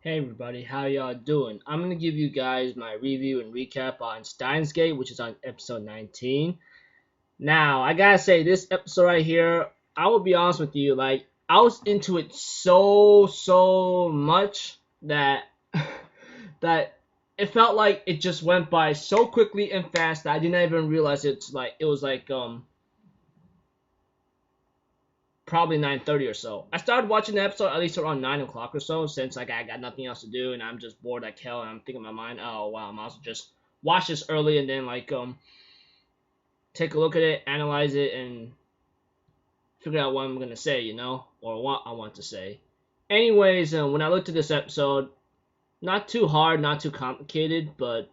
Hey everybody, how y'all doing? I'm gonna give you guys my review and recap on Steins Gate, which is on episode 19. Now, I gotta say, this episode right here, I will be honest with you, like, I was into it so much that that it felt like it just went by so quickly and fast that I didn't even realize it was like probably 9:30 or so. I started watching the episode at least around 9 o'clock or so, since like I got nothing else to do and I'm just bored like hell, and I'm thinking in my mind, oh wow, I might as well just watch this early and then take a look at it, analyze it, and figure out what I'm gonna say, or what I want to say. Anyways, when I looked at this episode, not too hard, not too complicated, but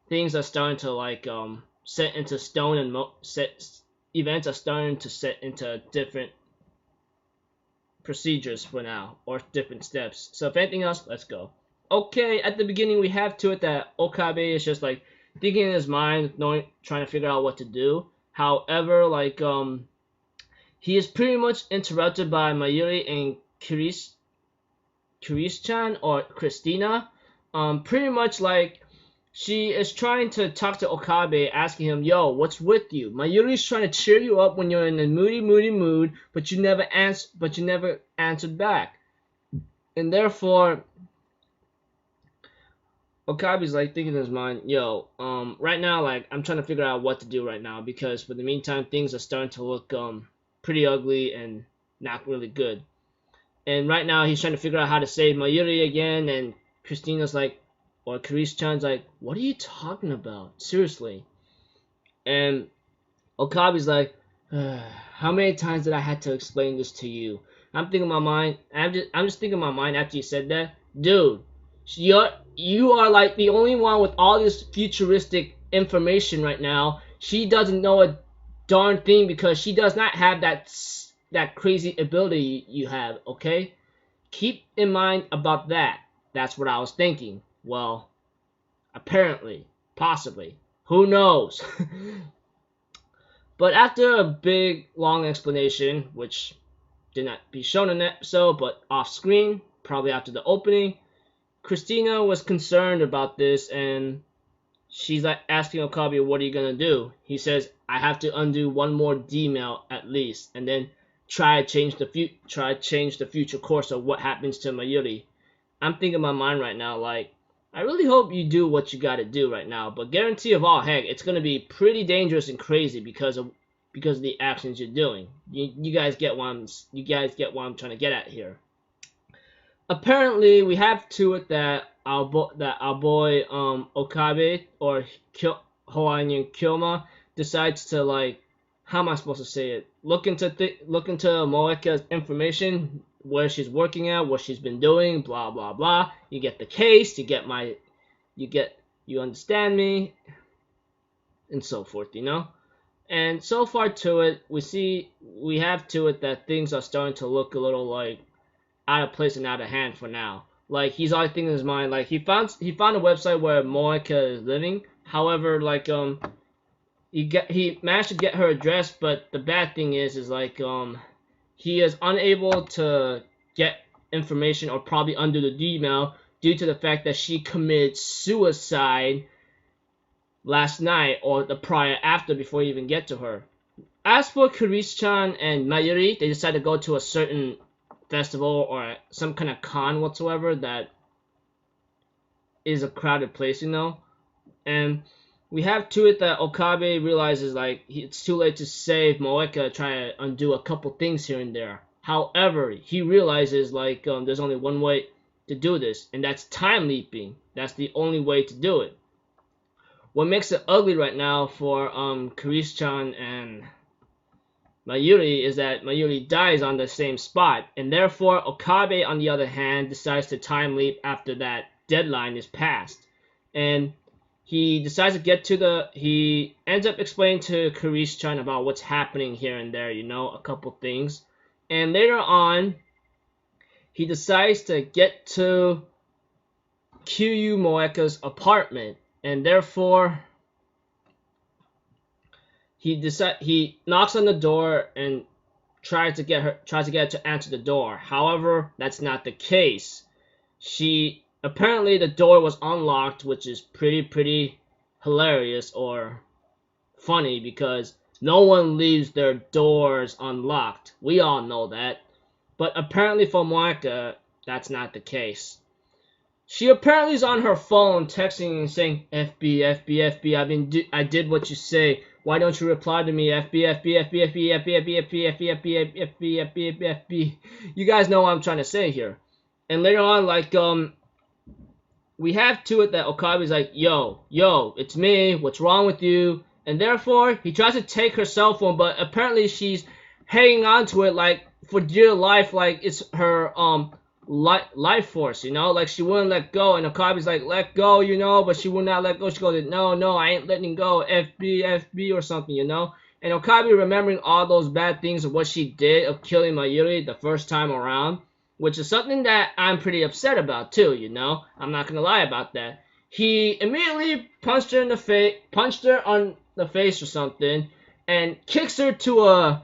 things are starting to set into stone, and set events are starting to set into different procedures for now, or different steps. So if anything else, let's go. Okay, at the beginning we have to it that Okabe is just like thinking in his mind, trying to figure out what to do. However, he is pretty much interrupted by Mayuri and Kiris-chan or Christina. Pretty much like she is trying to talk to Okabe, asking him, "Yo, what's with you?" Mayuri's trying to cheer you up when you're in a moody mood, but you never answered back, and therefore Okabe's like thinking in his mind, "Yo, right now, like I'm trying to figure out what to do right now because for the meantime, things are starting to look pretty ugly and not really good." And right now, he's trying to figure out how to save Mayuri again, and Christina's like, or Kiris-chan's like, "What are you talking about? Seriously?" And Okabe's like, "How many times did I have to explain this to you?" I'm thinking in my mind. I'm just thinking in my mind after you said that, dude. You are like the only one with all this futuristic information right now. She doesn't know a darn thing because she does not have that crazy ability you have. Okay, keep in mind about that. That's what I was thinking. Well, apparently, possibly, who knows? But after a big long explanation, which did not be shown in the episode but off screen, probably after the opening, Christina was concerned about this, and she's like asking Okabe, "What are you gonna do?" He says, "I have to undo one more D-mail at least, and then try to change the future course of what happens to Mayuri." I'm thinking in my mind right now, like, I really hope you do what you gotta do right now, but guarantee of all heck, it's gonna be pretty dangerous and crazy because of the actions you're doing. You guys get what I'm trying to get at here. Apparently, we have to it that our boy Okabe or Hawaiian Kyoma decides to, like, how am I supposed to say it? Look into Moeka's information, where she's working at, what she's been doing, blah blah blah. You get the case, you understand me, and so forth. And so far to it, we have to it that things are starting to look a little like out of place and out of hand for now. Like, he's always thinking in his mind, like, he found a website where Moeka is living. However, he managed to get her address, but the bad thing is he is unable to get information or probably undo the email due to the fact that she committed suicide last night or the prior after before you even get to her. As for Kiris-chan and Mayuri, they decided to go to a certain festival or some kind of con whatsoever that is a crowded place. And we have to it that Okabe realizes like it's too late to save Moeka, try to undo a couple things here and there. However, he realizes there's only one way to do this, and that's time leaping. That's the only way to do it. What makes it ugly right now for Kiris-chan and Mayuri is that Mayuri dies on the same spot, and therefore Okabe, on the other hand, decides to time leap after that deadline is passed. And he decides to he ends up explaining to Kiris-chan about what's happening here and there, a couple things. And later on, he decides to get to Kiryu Moeka's apartment, and therefore he knocks on the door and tries to get her to answer the door. However, that's not the case. apparently the door was unlocked, which is pretty hilarious or funny because no one leaves their doors unlocked. We all know that. But apparently for Monica, that's not the case. She apparently is on her phone texting and saying, FB, FB, FB, I did what you say. Why don't you reply to me? FB, FB, FB, FB, FB, FB, FB, FB, FB, FB, FB, FB. You guys know what I'm trying to say here. And later on, like, we have to it that Okabe's like, yo, it's me. What's wrong with you? And therefore, he tries to take her cell phone, but apparently she's hanging on to it, like, for dear life, like it's her, life force, you know, like she wouldn't let go, and Okabe's like, let go, you know, but she would not let go. She goes, no, I ain't letting go, FB, FB, or something, you know. And Okabe remembering all those bad things of what she did of killing Mayuri the first time around, which is something that I'm pretty upset about too, you know. I'm not gonna lie about that. He immediately punched her on the face or something, and kicks her to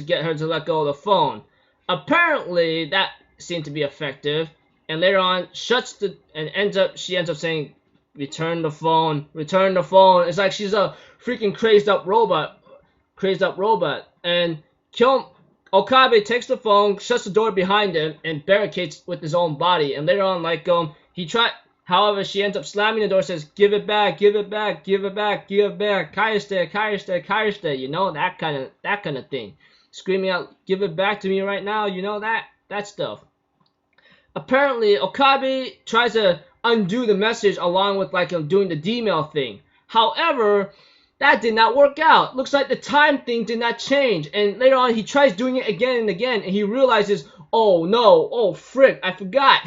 get her to let go of the phone. Apparently, that seemed to be effective, and later on, she ends up saying, return the phone. It's like she's a freaking crazed up robot, and Okabe takes the phone, shuts the door behind him, and barricades with his own body, and later on, like, however, she ends up slamming the door, says, give it back, Kaiste, you know, that kind of thing. Screaming out, give it back to me right now, you know, that stuff. Apparently, Okabe tries to undo the message along with, like, doing the D-mail thing. However, that did not work out. Looks like the time thing did not change. And later on, he tries doing it again and again, and he realizes, oh no, oh frick, I forgot.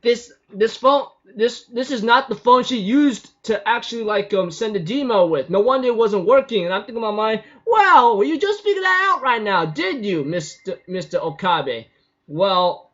This phone, this is not the phone she used to actually, like, send a D-mail with. No wonder it wasn't working. And I'm thinking in my mind, well, you just figured that out right now, did you, Mr. Okabe? Well,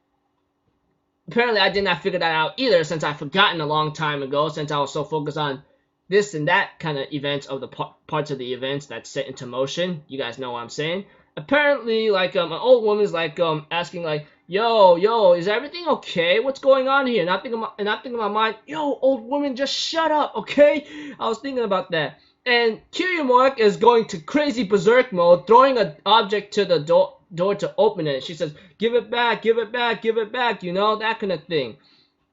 apparently I did not figure that out either, since I've forgotten a long time ago, since I was so focused on this and that kind of events of the parts of the events that set into motion. You guys know what I'm saying. Apparently, like, an old woman's like asking, like, yo, is everything okay? What's going on here? And I'm thinking in my mind, yo, old woman, just shut up, okay? I was thinking about that. And Kiryumon is going to crazy berserk mode, throwing an object to the door to open it. She says, give it back, you know, that kind of thing.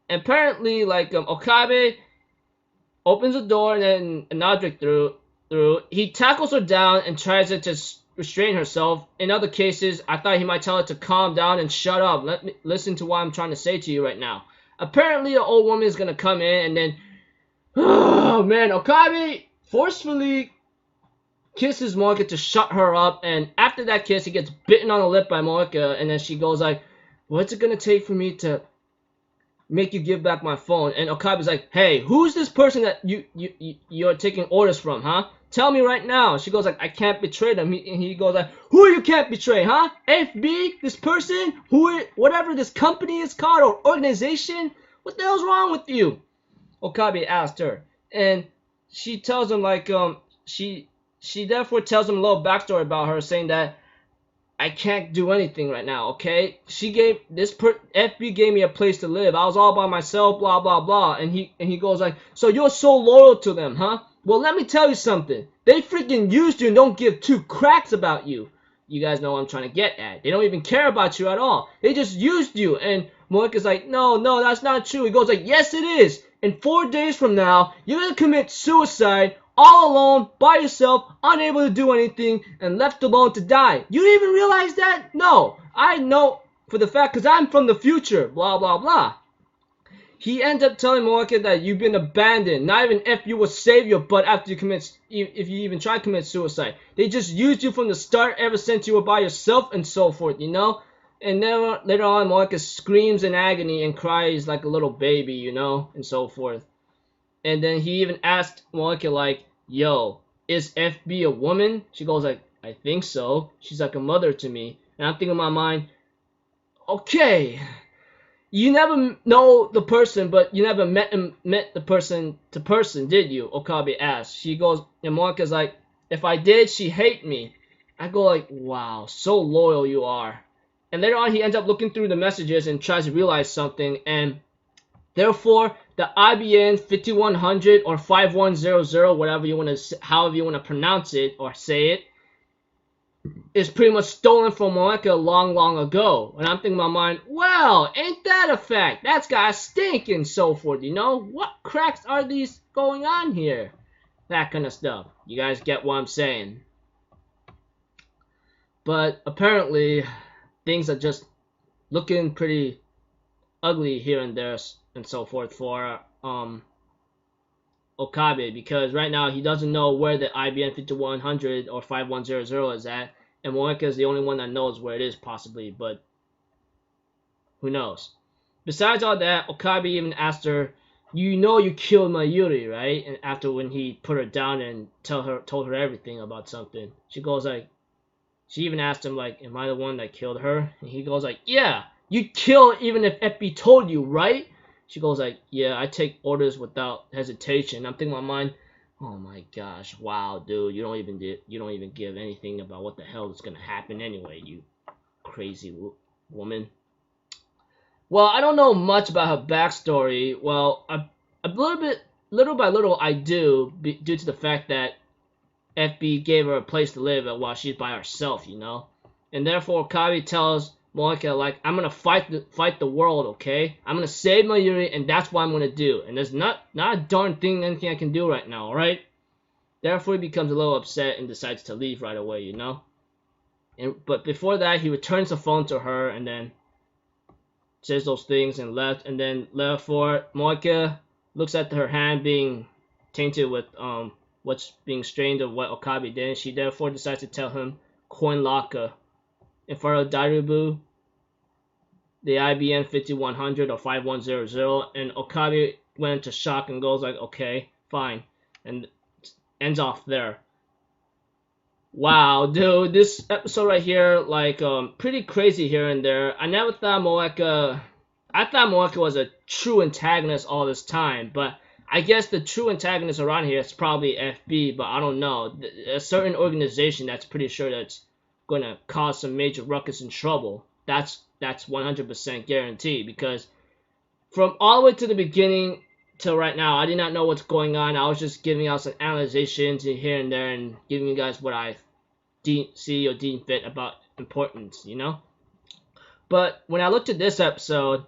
And apparently, like, Okabe opens the door and then an object through. He tackles her down and tries to restrain herself. In other cases, I thought he might tell her to calm down and shut up. Let me listen to what I'm trying to say to you right now. Apparently, an old woman is gonna come in and then, oh man, Okabe forcefully kisses Monika to shut her up, and after that kiss, he gets bitten on the lip by Monika, and then she goes like, what's it gonna take for me to make you give back my phone? And Okabe's like, hey, who's this person that you're taking orders from, huh? Tell me right now. She goes like, I can't betray them. And he goes like, who you can't betray, huh? FB, this person, whatever this company is called or organization? What the hell's wrong with you? Okabe asked her, and she tells him like she therefore tells him a little backstory about her, saying that I can't do anything right now, okay? FB gave me a place to live. I was all by myself, blah blah blah. And he goes like, so you're so loyal to them, huh? Well, let me tell you something. They freaking used you and don't give two cracks about you. You guys know what I'm trying to get at. They don't even care about you at all. They just used you. And Monika's like, no, that's not true. He goes like, yes, it is. In 4 days from now, you're going to commit suicide all alone, by yourself, unable to do anything, and left alone to die. You didn't even realize that? No. I know for the fact because I'm from the future, blah, blah, blah. He ends up telling Monika that you've been abandoned. Not even if you will save your butt after if you even try to commit suicide. They just used you from the start ever since you were by yourself and so forth, you know? And then later on, Monika screams in agony and cries like a little baby, you know, and so forth. And then he even asked Monika like, yo, is FB a woman? She goes like, I think so. She's like a mother to me. And I'm thinking in my mind, okay, you never know the person, but you never met the person to person, did you? Okabe asked. She goes, and Monika's like, if I did, she'd hate me. I go like, wow, so loyal you are. And later on, he ends up looking through the messages and tries to realize something. And therefore, the IBN 5100 or 5100, whatever you want to, however you want to pronounce it or say it, is pretty much stolen from Moeka long ago. And I'm thinking in my mind, well, ain't that a fact? That's got stink and so forth, you know? What cracks are these going on here? That kind of stuff. You guys get what I'm saying. But apparently, things are just looking pretty ugly here and there and so forth for Okabe, because right now he doesn't know where the IBN 5100 or 5100 is at, and Moeka is the only one that knows where it is possibly, but who knows. Besides all that, Okabe even asked her, you know you killed Mayuri, right? And after when he put her down and told her everything about something, she goes like, she even asked him like, am I the one that killed her? And he goes like, yeah, you'd kill even if FB told you, right? She goes like, yeah, I take orders without hesitation. I'm thinking in my mind, oh my gosh, wow, dude, you don't even give anything about what the hell is gonna happen anyway, you crazy woman. Well, I don't know much about her backstory. Well, little by little, I do, due to the fact that FB gave her a place to live while she's by herself, you know, and therefore Okabe tells Moeka like, I'm gonna fight the world, okay? I'm gonna save Mayuri, and that's what I'm gonna do. And there's not a darn thing, anything I can do right now, alright? Therefore, he becomes a little upset and decides to leave right away, you know? But before that, he returns the phone to her and then says those things and left. And then therefore, Moeka looks at her hand being tainted with what's being strained of what Okabe did. And she therefore decides to tell him coin locker in front of Dairubu, the IBN 5100 or 5100, and Okabe went into shock and goes like, okay, fine, and ends off there. Wow, dude, this episode right here, like, pretty crazy here and there. I never thought Moeka, I thought Moeka was a true antagonist all this time, but I guess the true antagonist around here is probably FB, but I don't know. A certain organization that's pretty sure that's going to cause some major ruckus and trouble. That's 100% guaranteed, because from all the way to the beginning till right now, I did not know what's going on. I was just giving out some analyzations here and there and giving you guys what I see or deem fit about importance, you know? But when I looked at this episode,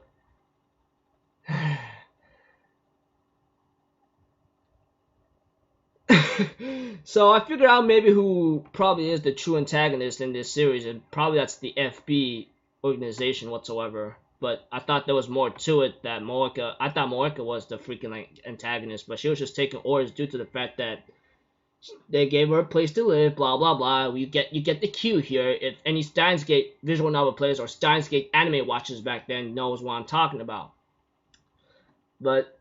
so I figured out maybe who probably is the true antagonist in this series, and probably that's the FB organization whatsoever. But I thought there was more to it, that I thought Moeka was the freaking like antagonist, but she was just taking orders due to the fact that they gave her a place to live, blah blah blah. You get the cue here. If any Steins Gate visual novel players or Steins Gate anime watchers back then knows what I'm talking about. But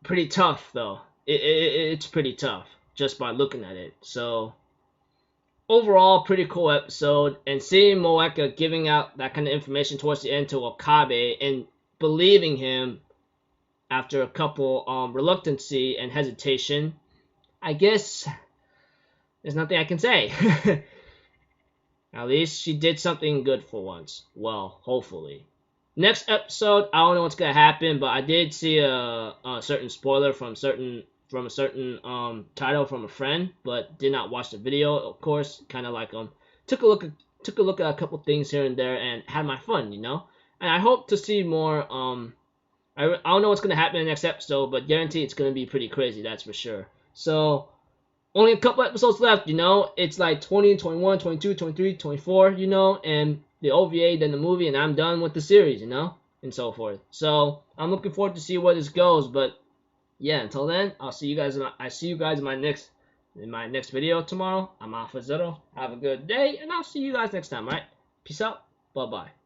pretty tough though. It's pretty tough just by looking at it. So overall, pretty cool episode, and seeing Moeka giving out that kind of information towards the end to Okabe and believing him after a couple reluctancy and hesitation, I guess there's nothing I can say. At least she did something good for once. Well, hopefully. Next episode, I don't know what's gonna happen, but I did see a certain spoiler from a certain title from a friend, but did not watch the video. Of course, kind of like took a look at a couple things here and there and had my fun, you know. And I hope to see more. I don't know what's gonna happen in the next episode, but guarantee it's gonna be pretty crazy. That's for sure. So only a couple episodes left, you know. It's like 20, 21, 22, 23, 24, you know, and the OVA, then the movie, and I'm done with the series, you know, and so forth. So I'm looking forward to see where this goes, but yeah, until then, I'll see you guys. I see you guys in my next video tomorrow. I'm Alpha Zero. Have a good day, and I'll see you guys next time. All right, peace out. Bye bye.